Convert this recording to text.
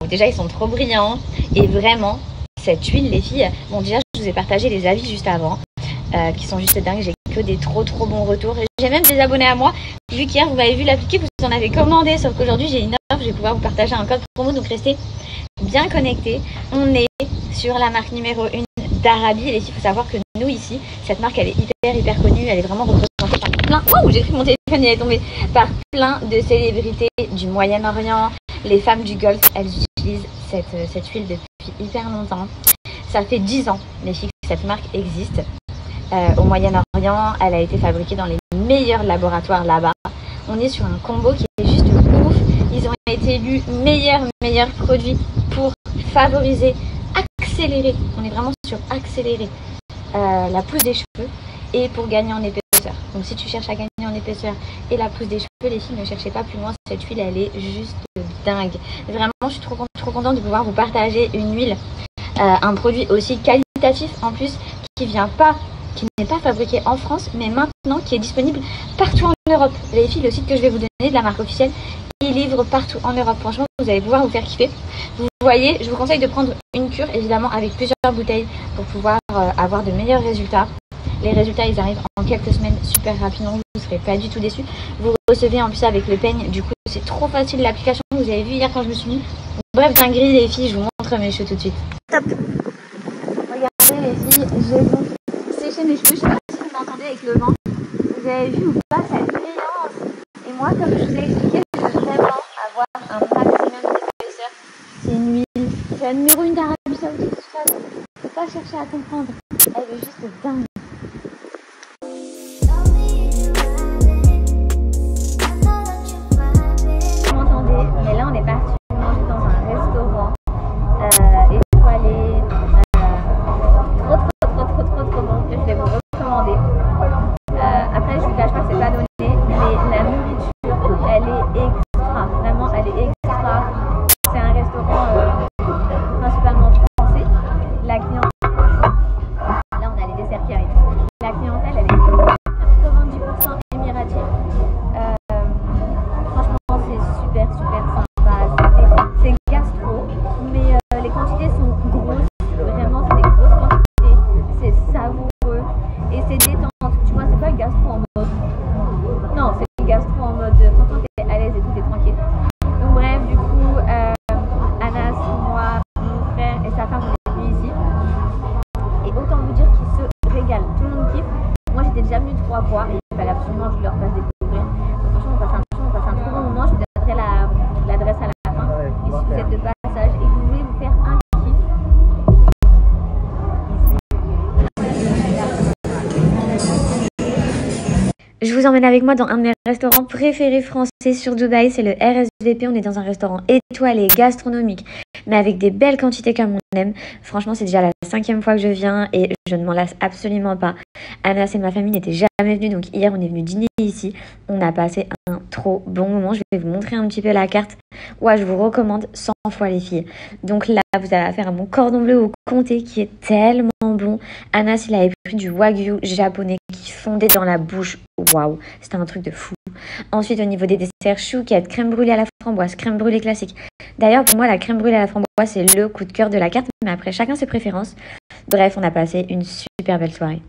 déjà ils sont trop brillants. Et vraiment, cette huile les filles, bon déjà je vous ai partagé les avis juste avant, qui sont juste dingues. J'ai que des trop bons retours. J'ai même des abonnés à moi, vu qu'hier vous m'avez vu l'appliquer, vous en avez commandé, sauf qu'aujourd'hui j'ai une offre, je vais pouvoir vous partager un code promo, donc restez bien connectés. On est sur la marque numéro 1 d'Arabie, et les filles, il faut savoir que nous ici, cette marque elle est hyper connue, elle est vraiment représentée par plein, oh j'ai cru que mon téléphone il est tombé, par plein de célébrités du Moyen-Orient. Les femmes du Golfe, elles utilisent cette huile depuis hyper longtemps. Ça fait 10 ans, les filles, que cette marque existe. Au Moyen-Orient, elle a été fabriquée dans les meilleurs laboratoires là-bas. On est sur un combo qui est juste ouf. Ils ont été élus meilleurs produits pour favoriser, accélérer. On est vraiment sur accélérer la pousse des cheveux et pour gagner en épaisseur. Donc si tu cherches à gagner en épaisseur et la pousse des cheveux, les filles, ne cherchez pas plus loin. Cette huile, elle est juste dingue. Vraiment, je suis trop contente de pouvoir vous partager une huile, un produit aussi qualitatif en plus, qui n'est pas fabriqué en France, mais maintenant qui est disponible partout en Europe. Les filles, le site que je vais vous donner de la marque officielle, il livre partout en Europe. Franchement, vous allez pouvoir vous faire kiffer. Vous voyez, je vous conseille de prendre une cure, évidemment, avec plusieurs bouteilles pour pouvoir avoir de meilleurs résultats. Les résultats, ils arrivent en quelques semaines, super rapidement. Vous ne serez pas du tout déçus. Vous recevez en plus avec le peigne. Du coup, c'est trop facile l'application. Vous avez vu hier quand je me suis mis. Bref, dinguerie, les filles, je vous montre mes cheveux tout de suite. Top. Regardez, les filles, je vais sécher mes cheveux. Je sais pas si vous m'entendez avec le vent. Vous avez vu ou pas cette brillance? Et moi, comme je vous ai expliqué, je veux vraiment avoir un maximum d'épaisseur. C'est une huile. C'est la numéro 1 d'Arabie Saoudite, tout ça. Faut pas chercher à comprendre. Elle est juste dingue. Vous m'entendez? Mais là, on est parti manger dans un restaurant étoilé. Trop bon. Je vais vous recommander. Après, je vous cache pas que c'est pas donné, mais la nourriture, elle est extra. Vraiment, elle est extra. C'est un restaurant principalement français. La clientèle, là on a les desserts qui arrivent. La clientèle, elle est 90% émirati. Franchement, c'est super sympa. C'est gastro, mais les quantités sont grosses. Vraiment, c'est des grosses quantités. C'est savoureux et c'est détente. Tu vois, c'est pas gastro en mode. Non, c'est gastro en mode quand t'es à l'aise et tout, t'es tranquille. Donc bref, du coup, Anas, moi, mon frère et sa femme, on est venus ici. Et autant vous dire qu'ils se régalent. Tout le monde kiffe. Moi, j'étais déjà venue 3 fois et il fallait absolument que je leur fasse découvrir. Donc, franchement, on passe un très bon moment. Je vous donnerai l'adresse à la fin. Et si vous êtes de passage et que vous voulez vous faire un kiff, je vous emmène avec moi dans un de mes restaurants préférés français sur Dubaï, c'est le RSVP. On est dans un restaurant étoilé, gastronomique, mais avec des belles quantités comme on aime. Franchement, c'est déjà la 5e fois que je viens et je ne m'en lasse absolument pas. Anas et ma famille n'étaient jamais venus, donc hier on est venu dîner ici. On a passé un trop bon moment. Je vais vous montrer un petit peu la carte. Ouais, je vous recommande 100 fois les filles. Donc là, vous avez affaire à mon cordon bleu au comté qui est tellement bon. Anas, il avait pris du wagyu japonais qui fondait dans la bouche. Waouh, c'était un truc de fou. Ensuite, au niveau des desserts, chouquette, crème brûlée à la framboise, crème brûlée classique. D'ailleurs, pour moi, la crème brûlée à la framboise, c'est le coup de cœur de la carte, mais après, chacun ses préférences. Bref, on a passé une super belle soirée.